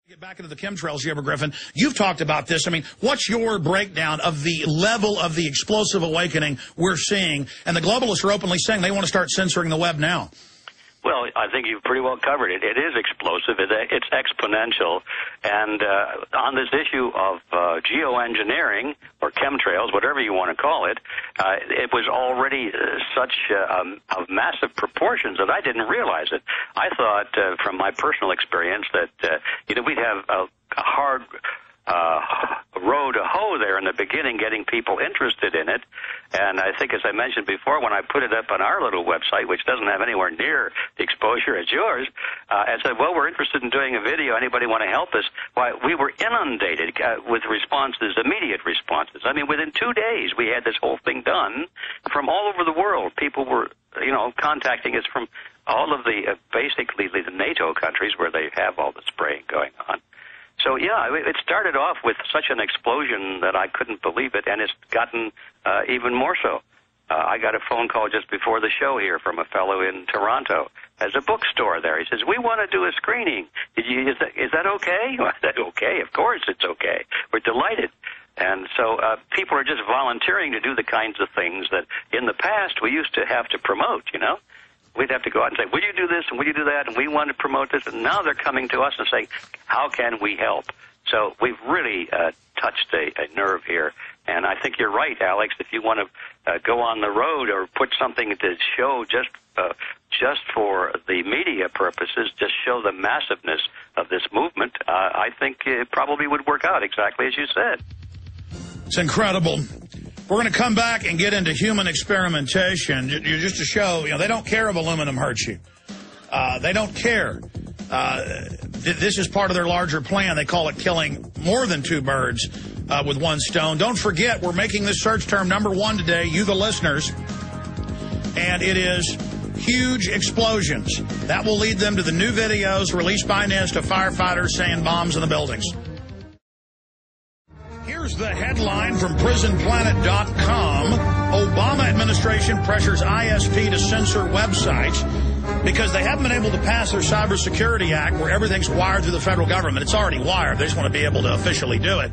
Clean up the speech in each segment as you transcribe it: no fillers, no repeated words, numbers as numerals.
Get back into the chemtrails, Griffin. You've talked about this. I mean, what's your breakdown of the level of the explosive awakening we're seeing? And the globalists are openly saying they want to start censoring the web now. Well, I think you've pretty well covered it. It is explosive. It's exponential. And on this issue of geo-engineering or chemtrails, whatever you want to call it, it was already such of massive proportions that I didn't realize it. I thought, from my personal experience, that we'd have a hard row to hoe there in the beginning, getting people interested in it. And I think, as I mentioned before, when I put it up on our little website, which doesn't have anywhere near the exposure as yours, I said, well, we're interested in doing a video. Anybody want to help us? Why, we were inundated with responses, immediate responses. I mean, within 2 days, we had this whole thing done from all over the world. People were, contacting us from all of the, basically, the NATO countries where they have all the spraying going on. So, yeah, it started off with such an explosion that I couldn't believe it, and it's gotten even more so. I got a phone call just before the show here from a fellow in Toronto. There's a bookstore there. He says, we want to do a screening. Is that okay? I said, okay, of course it's okay. We're delighted. And so people are just volunteering to do the kinds of things that in the past we used to have to promote, We'd have to go out and say, will you do this and will you do that? And we want to promote this. And now they're coming to us and saying, how can we help? So we've really touched a nerve here. And I think you're right, Alex. If you want to go on the road or put something to show just for the media purposes, just show the massiveness of this movement, I think it probably would work out exactly as you said. It's incredible. We're going to come back and get into human experimentation just to show, they don't care if aluminum hurts you. They don't care. This is part of their larger plan. They call it killing more than two birds with one stone. Don't forget, we're making this search term #1 today, you the listeners, and it is huge explosions. That will lead them to the new videos released by NIST of firefighters saying bombs in the buildings. Here's the headline from prisonplanet.com. Obama administration pressures ISP to censor websites because they haven't been able to pass their Cybersecurity Act where everything's wired through the federal government. It's already wired. They just want to be able to officially do it.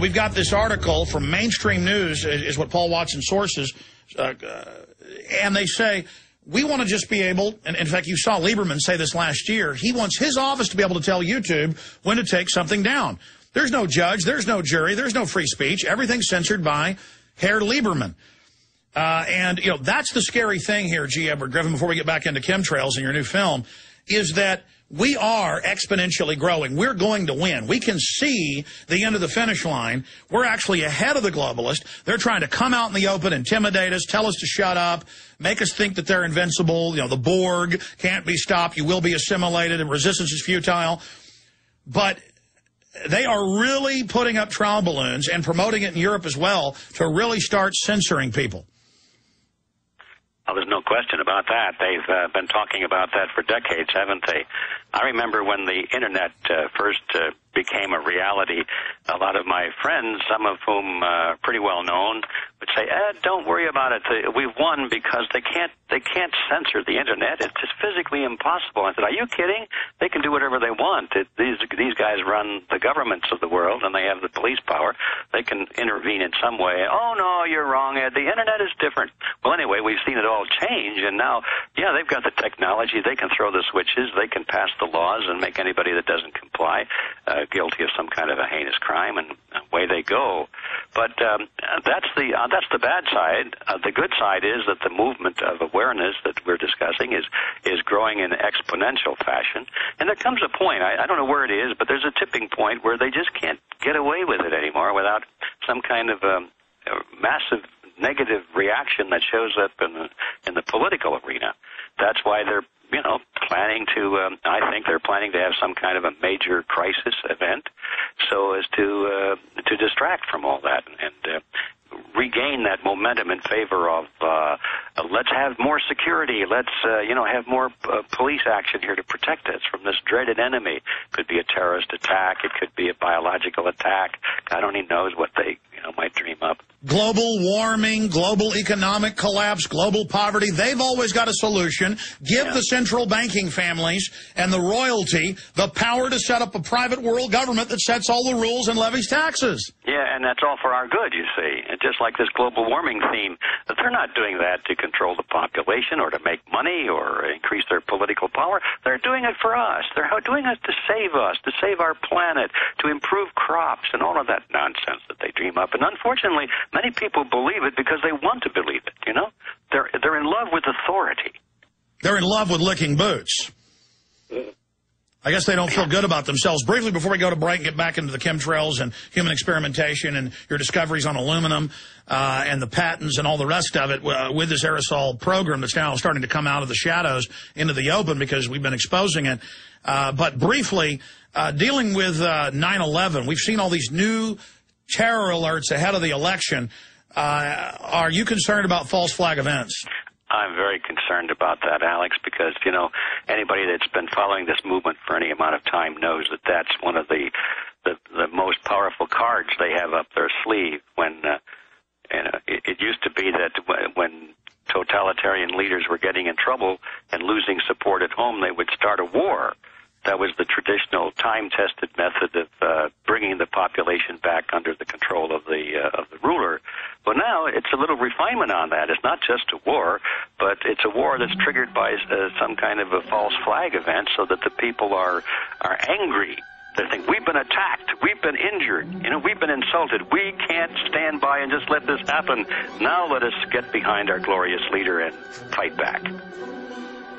We've got this article from Mainstream News, is what Paul Watson sources, and they say, we want to just be able, and in fact, you saw Lieberman say this last year, he wants his office to be able to tell YouTube when to take something down. There's no judge, there's no jury, there's no free speech. Everything's censored by Herr Lieberman. And that's the scary thing here, G. Edward Griffin, before we get back into chemtrails in your new film, is that we are exponentially growing. We're going to win. We can see the end of the finish line. We're actually ahead of the globalists. They're trying to come out in the open, intimidate us, tell us to shut up, make us think that they're invincible. The Borg can't be stopped. You will be assimilated, and resistance is futile. But they are really putting up trial balloons and promoting it in Europe as well to really start censoring people. Well, there's no question about that. They've been talking about that for decades, haven't they? I remember when the Internet first became a reality, a lot of my friends, some of whom are pretty well known, would say, don't worry about it. We've won because they can't censor the Internet. It's just physically impossible. I said, are you kidding? They can do whatever they want. These guys run the governments of the world, and they have the police power. They can intervene in some way. Oh, no, you're wrong, Ed. The Internet is different. Well, anyway, we've seen it all change, and now, yeah, they've got the technology. They can throw the switches. They can pass the laws and make anybody that doesn't comply guilty of some kind of a heinous crime, and away they go. But that's the bad side. The good side is that the movement of awareness that we're discussing is growing in exponential fashion. And there comes a point, I don't know where it is, but there's a tipping point where they just can't get away with it anymore without some kind of massive negative reaction that shows up in the political arena. That's why they're planning to, I think they're planning to have some kind of a major crisis event so as to distract from all that and regain that momentum in favor of let's have more security, let's have more police action here to protect us from this dreaded enemy. Could be a terrorist attack, it could be a biological attack. God only knows what they might dream up. Global warming, global economic collapse, global poverty, they've always got a solution. Give the central banking families and the royalty the power to set up a private world government that sets all the rules and levies taxes. Yeah, and that's all for our good, you see. And just like this global warming theme, they're not doing that to control the population or to make money or increase their political power. They're doing it for us. They're doing it to save our planet, to improve crops and all of that nonsense that they dream up. And unfortunately, many people believe it because they want to believe it, They're in love with authority. They're in love with licking boots. I guess they don't feel good about themselves. Briefly, before we go to break and get back into the chemtrails and human experimentation and your discoveries on aluminum and the patents and all the rest of it with this aerosol program that's now starting to come out of the shadows into the open because we've been exposing it. But briefly, dealing with 9/11, we've seen all these new terror alerts ahead of the election. Are you concerned about false flag events? I'm very concerned about that, Alex, because, anybody that's been following this movement for any amount of time knows that that's one of the most powerful cards they have up their sleeve. When it used to be that when totalitarian leaders were getting in trouble and losing support at home, they would start a war. That was the traditional time-tested method of bringing the population back under the control of the ruler. But now it's a little refinement on that. It's not just a war, but it's a war that's triggered by some kind of a false flag event so that the people are angry. They think, we've been attacked, we've been injured, we've been insulted. We can't stand by and just let this happen. Now let us get behind our glorious leader and fight back.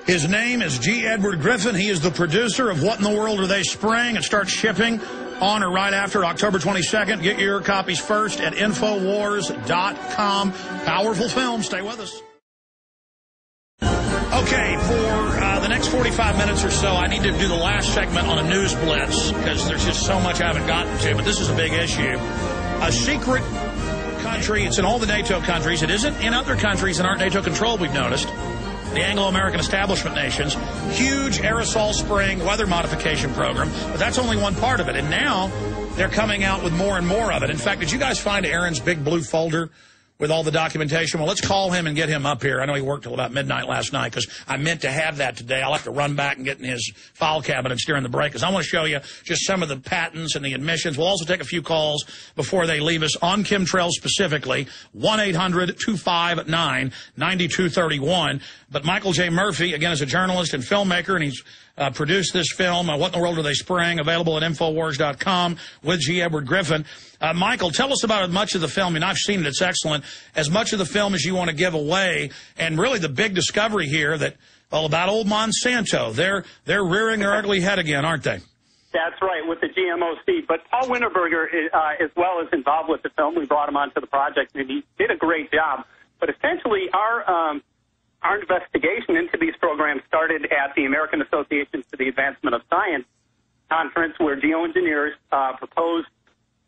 His name is G. Edward Griffin. He is the producer of What in the World Are They Spraying? It starts shipping on or right after October 22nd. Get your copies first at Infowars.com. Powerful film. Stay with us. Okay, for the next 45 minutes or so, I need to do the last segment on a news blitz because there's just so much I haven't gotten to, but this is a big issue. A secret country, it's in all the NATO countries. It isn't in other countries that aren't NATO controlled, we've noticed. The Anglo-American establishment nations, huge aerosol spraying weather modification program, but that's only one part of it. And now they're coming out with more and more of it. In fact, did you guys find Aaron's big blue folder with all the documentation? Well, let's call him and get him up here. I know he worked till about midnight last night because I meant to have that today. I'll have to run back and get in his file cabinets during the break because I want to show you just some of the patents and the admissions. We'll also take a few calls before they leave us on chemtrails specifically, 1-800-259-9231. But Michael J. Murphy, again, is a journalist and filmmaker, and he's produced this film, What in the World Are They Spraying?, available at Infowars.com with G. Edward Griffin. Michael, tell us about as much of the film, and I've seen it, it's excellent, as much of the film as you want to give away, and really the big discovery here that, well, about old Monsanto. They're rearing their ugly head again, aren't they? That's right, with the GMO seed. But Paul Winterberger, as well, is involved with the film. We brought him onto the project, and he did a great job. But essentially, our investigation into these programs started at the American Association for the Advancement of Science conference, where geoengineers proposed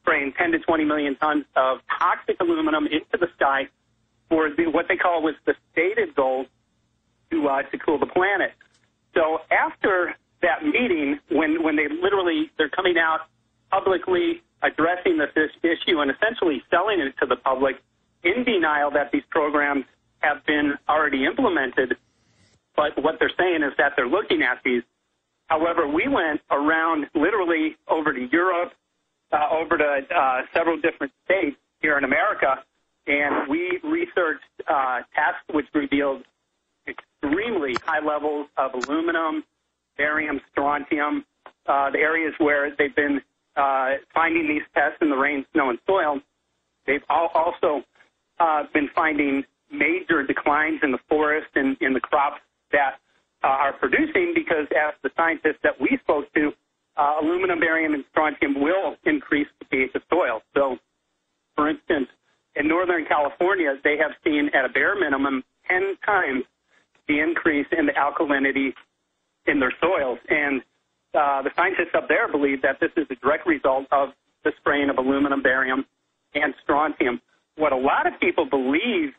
spraying 10 to 20 million tons of toxic aluminum into the sky for what they call was the stated goal to cool the planet. So after that meeting, when they're coming out publicly addressing this issue and essentially selling it to the public in denial that these programs have been already implemented, but what they're saying is that they're looking at these. However, we went around literally over to Europe, over to several different states here in America, and we researched tests which revealed extremely high levels of aluminum, barium, strontium, the areas where they've been finding these tests in the rain, snow, and soil. They've also been finding major declines in the forest and in the crops that are producing because, as the scientists that we spoke to, aluminum, barium, and strontium will increase the pH of soil. So, for instance, in Northern California, they have seen at a bare minimum 10 times the increase in the alkalinity in their soils. And the scientists up there believe that this is a direct result of the spraying of aluminum, barium, and strontium. What a lot of people believe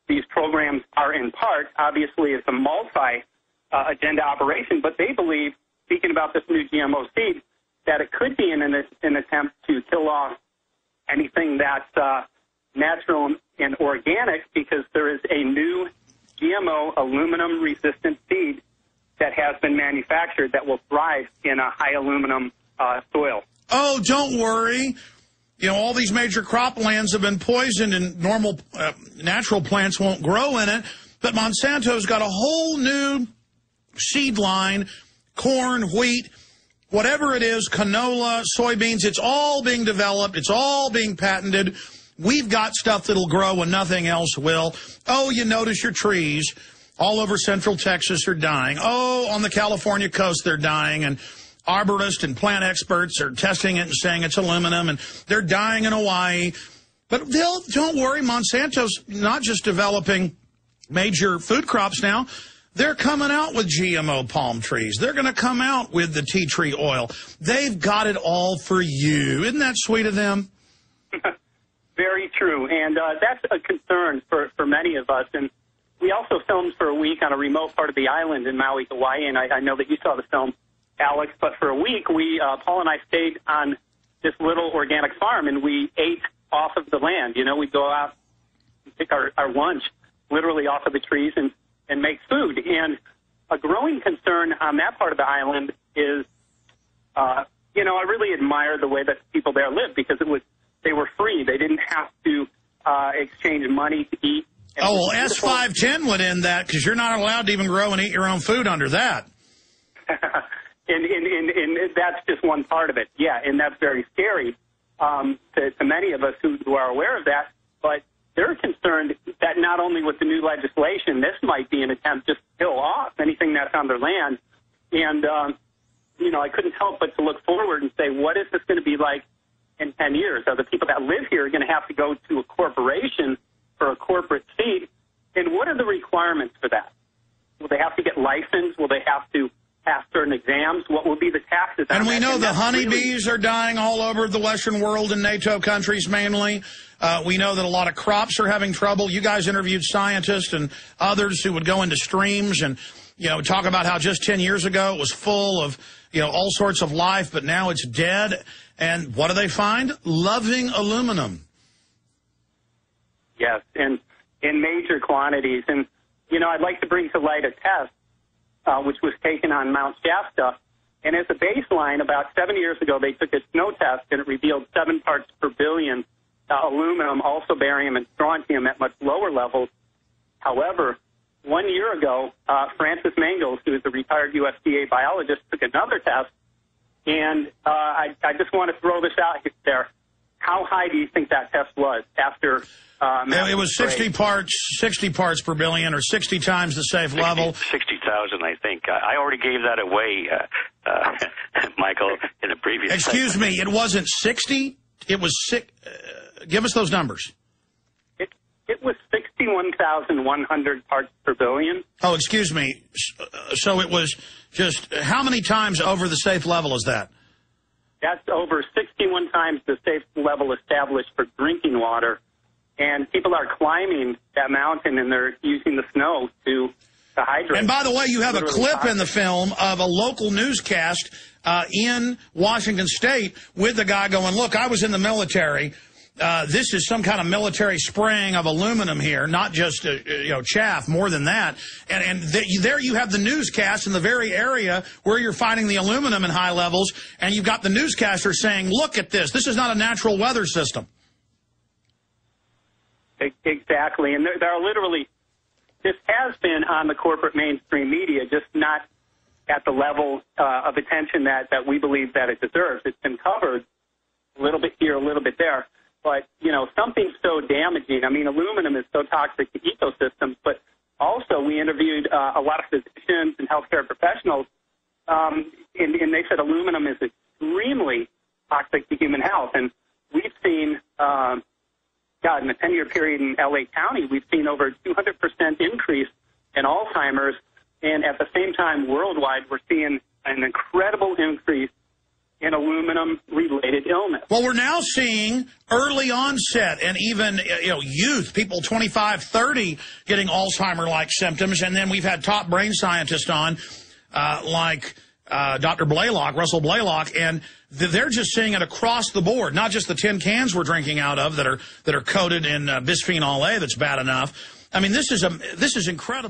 these programs are in part, obviously it's a multi-agenda operation, but they believe, speaking about this new GMO seed, that it could be an attempt to kill off anything that's natural and organic, because there is a new GMO aluminum-resistant seed that has been manufactured that will thrive in a high aluminum soil. Oh, don't worry. You know, all these major croplands have been poisoned and normal natural plants won't grow in it. But Monsanto's got a whole new seed line, corn, wheat, whatever it is, canola, soybeans. It's all being developed. It's all being patented. We've got stuff that'll grow when nothing else will. Oh, you notice your trees all over central Texas are dying. Oh, on the California coast they're dying. And arborists and plant experts are testing it and saying it's aluminum, and they're dying in Hawaii. But don't worry, Monsanto's not just developing major food crops now. They're coming out with GMO palm trees. They're going to come out with the tea tree oil. They've got it all for you. Isn't that sweet of them? Very true, and that's a concern for many of us. And we also filmed for a week on a remote part of the island in Maui, Hawaii, and I know that you saw the film, Alex, but for a week, Paul and I stayed on this little organic farm, and we ate off of the land. You know, we'd go out and pick our lunch literally off of the trees and make food. And a growing concern on that part of the island is, you know, I really admire the way that people there live, because they were free. They didn't have to exchange money to eat. Oh, well, S510 would end that, because you're not allowed to even grow and eat your own food under that. And that's just one part of it. Yeah, and that's very scary to many of us who are aware of that. But they're concerned that not only with the new legislation, this might be an attempt just to kill off anything that's on their land. And, you know, I couldn't help but to look forward and say, what is this going to be like in 10 years? Are the people that live here going to have to go to a corporation for a corporate seed? And what are the requirements for that? Will they have to get licensed? Will they have to pass certain exams? What will be the taxes? And we know the honeybees are dying all over the Western world in NATO countries mainly. We know that a lot of crops are having trouble. You guys interviewed scientists and others who would go into streams and, you know, talk about how just 10 years ago it was full of, you know, all sorts of life, but now it's dead. And what do they find? Loving aluminum. Yes, and in major quantities. And, you know, I'd like to bring to light a test which was taken on Mount Shasta. And as a baseline, about 7 years ago, they took a snow test, and it revealed 7 parts per billion aluminum, also barium and strontium at much lower levels. However, 1 year ago, Francis Mangels, who is a retired USDA biologist, took another test. And I just want to throw this out there. How high do you think that test was after? It was 60 parts per billion, or 60 times the safe level. 60,000, I think. I already gave that away, Michael, in a previous. Excuse me, it wasn't 60. It was give us those numbers. It was 61,100 parts per billion. Oh, excuse me. So it was just how many times over the safe level is that? That's over 61 times the safe level established for drinking water. And people are climbing that mountain, and they're using the snow to hydrate. And by the way, you have a clip in the film of a local newscast in Washington State with the guy going, look, I was in the military. This is some kind of military spraying of aluminum here, not just chaff, more than that. And there you have the newscast in the very area where you're finding the aluminum in high levels, and you've got the newscaster saying, look at this. This is not a natural weather system. Exactly. And there are literally, this has been on the corporate mainstream media, just not at the level of attention that we believe that it deserves. It's been covered a little bit here, a little bit there. But, you know, something so damaging. I mean, aluminum is so toxic to ecosystems, but also we interviewed a lot of physicians and healthcare professionals, and they said aluminum is extremely toxic to human health. And we've seen, in the 10-year period in L.A. County, we've seen over 200% increase in Alzheimer's, and at the same time, worldwide, we're seeing an incredible increase in aluminum-related illness. Well, we're now seeing early onset and even youth, people 25, 30, getting Alzheimer-like symptoms. And then we've had top brain scientists on, like Dr. Blaylock, Russell Blaylock, and they're just seeing it across the board, not just the tin cans we're drinking out of that are coated in bisphenol A that's bad enough. I mean, this is incredible.